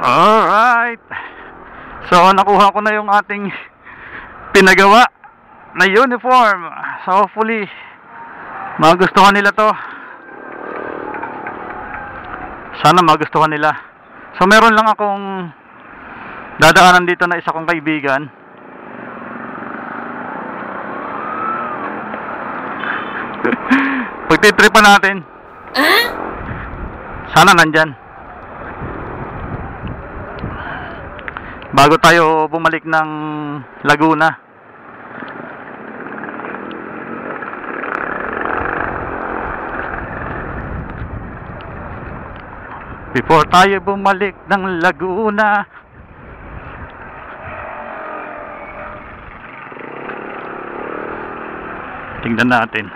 Alright. So, nakuha ko na yung ating pinagawa na uniform. So, hopefully, magustuhan nila to. Sana magustuhan nila. So, meron lang akong dadaanan dito na isa kong kaibigan. Pagtitripan natin. Sana nandyan. Bago tayo bumalik ng Laguna. Before tayo bumalik ng Laguna. Tingnan natin.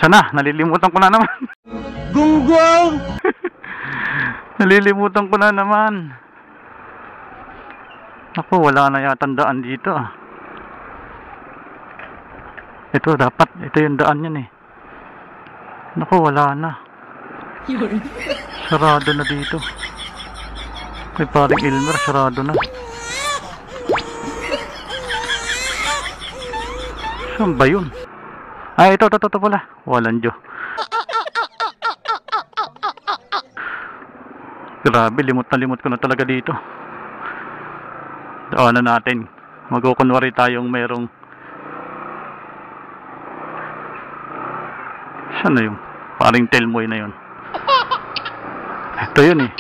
Sana, nalilimutan ko na naman. Gunggong! Nalilimutan ko na naman. Ako, wala na yata daan dito. Ito, dapat. Ito yung daan yan eh. Naku, wala na. Sarado na dito. Kay paring Elmer, sarado na. Saan ba yun? Ay, ito pala. Walang Diyo. Grabe, limot ko na talaga dito. Daanan natin. Magkukunwari tayong merong... Saan na yung paring Telmoy na yun? Ito yun eh.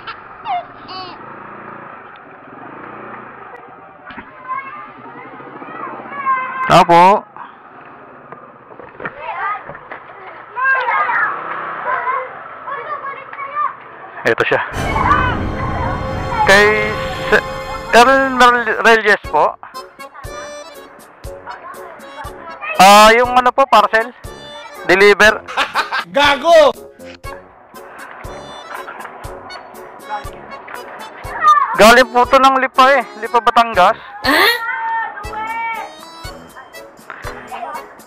Tapo. Ito siya. Kay Reyes po. Yung ano po, parcel. Deliver. Gago! Galing po to ng Lipa eh. Lipa, Batangas.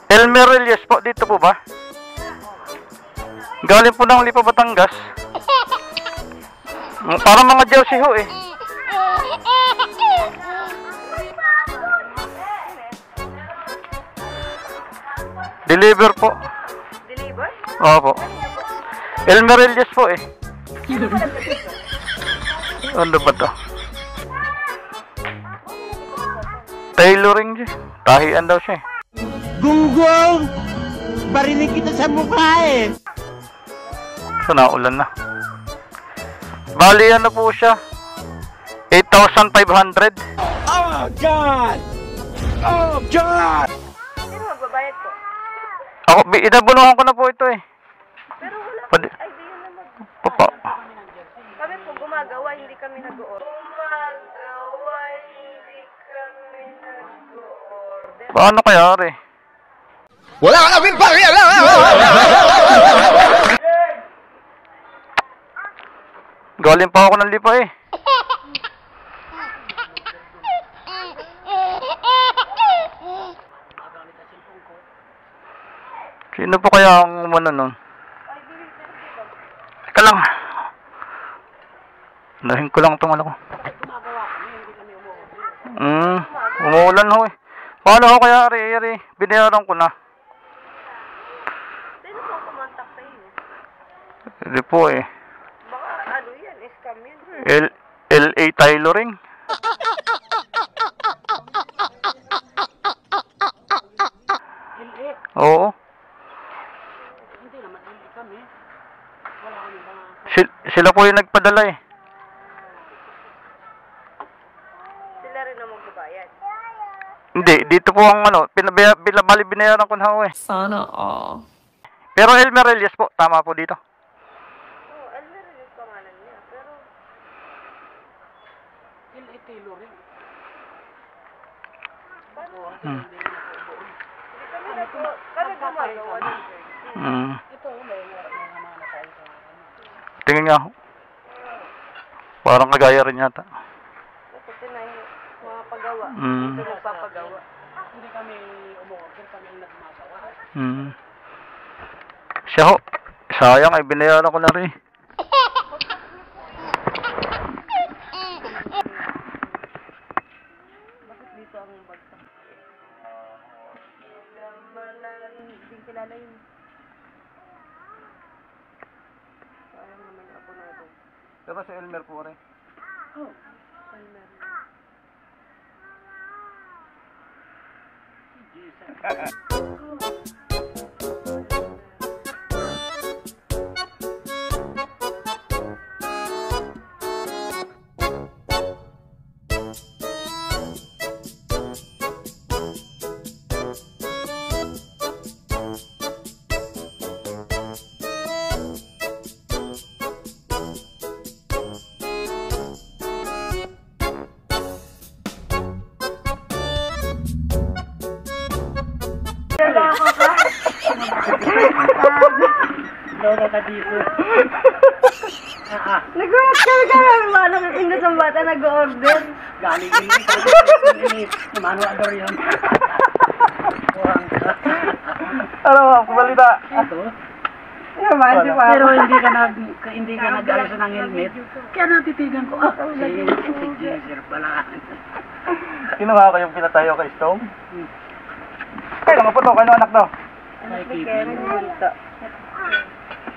Elmer Reyes po. Dito po ba? Galing po ng Lipa, Batangas. Parang mga jersey ho eh. Deliver po. Deliver? Opo. Elmer Reyes po eh. Ano ba to? Tailoring siya. Tahian daw siya eh. Gunggong! Barinig kita sa mukha eh. So, naulan na. Bali, ano po siya? 8,500. Oh, God! Oh, God! Sino magbabayad po? Ako, inabunuhan ko na po ito eh. Pero wala Pwede. idea na Papa. Kami po gumagawa, hindi kami nag-order. Gumagawa, hindi kami nag-order. Paano kaya re? Wala ka na pinpariala! Galing pa ako ng Lipa eh. Sino po kaya ang umano nun? Teka lang. Lahin ko lang itong ano ko. Umuulan ho eh. Paano ho kaya Ari? Binayaran ko na. Sino po kumontak sa inyo? Hindi po eh. Baka ano yan, scam yan. LA Tailoring. Oo. Hindi naman, hindi kami. Wala kami ba? Sila po yung nagpadala eh. Sila rin ang magbabayad. Hindi, dito po ang ano, bali binayaran ko na ho eh. Sana all. Pero Elmer Reyes po, tama po dito. Oo, Elmer rin yung pangalan niya. Pero... Tilo rin. Kami gumagawa din. Mm. Ito, may mga tayo sa ano. Tingin nga. Parang kagaya rin yata. Kasi na yung mga pagawa. Mm. Hindi nagpapagawa. Hindi kami umu-order, kami yung nagmagawa. Hmm. Siya ho. Sayang ay binayaran ko na rin. Bakit dito ang bagsak? Hindi kilala yun. Sayang naman ako na ito. Diba si Elmer po rin? Oh, Palmer. Lolo ka dito. Nagulat ka naman ba? Nakakindot ang bata nag-order. Galing init. Manuador yun. Ano ba? Kumalita. Ito. Pero Pero hindi ka nag-ayos ng helmet. Kaya natitigan ko. Si Jesser pala. Kinuha ko yung pinatayo kay Stone. Kaya nga po to. Kaya anak to. Ay, Kevin Kevin. Multa.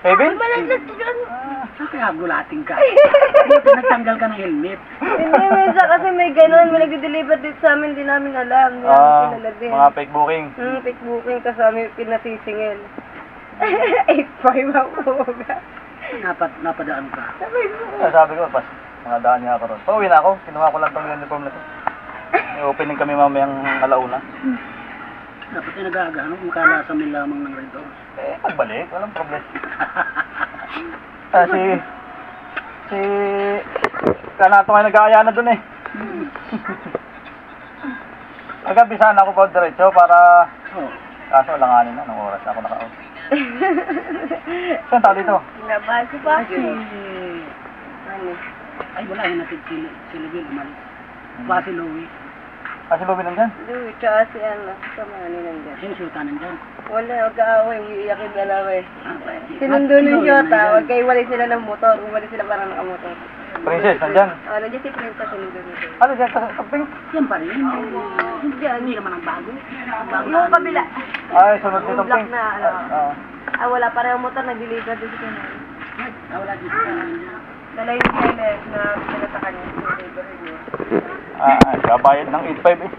Kevin? Kaya gulating ka. Buti nagtanggal ka ng helmet. Hindi, minsan kasi may ganun. May nag-deliver dito sa amin. Hindi namin alam. Hindi namin kilala din. Mga fake booking. Pick booking kasi amin pinasisingil. 8.5 ang uga. Napadaan ka. Sabi ko, pas, mga daan niya ako ron. Pauwi na ako. Kinuha ko lang tong uniform na to. May opening kami mamayang alauna. Dapat yung nag-aagano, makalasa mo lamang ng Red Doors. Pagbalik. Walang problem. Si Kanato nga nag-aaya na dun eh. Agabi sana ako pa diretso para Oh. kaso langanin na nung oras na ako naka-out. Saan tao dito? Labas pa. Kasi, Ano? ay wala yung natid si Levin umalis. Pa si Louie. Kasi Bobby nandyan? Louie, tsaka si ano, sama ni nandiyan. Sinusuta nandyan. Wala, mag-aaway, iiyakin na lang eh. Ah, Sinundo ni Jota, wag kayo wali sila ng motor, wali sila parang nakamotor. Princess, nandyan? Nandiyan si Princess, sinundo ni Jota. Ano dyan? Sa pink? Yan pa rin. Diyan. Hindi naman ang bago. Yung kabila. Ay, sunod Yung nitong black pink. na, ano. Oo. Wala pa rin ang motor, nag-deliver din si Kanay. Wala dito sa kanya. Dala yung helmet na pinata kanya, deliver niya. Kabayad ng 8.5 eh.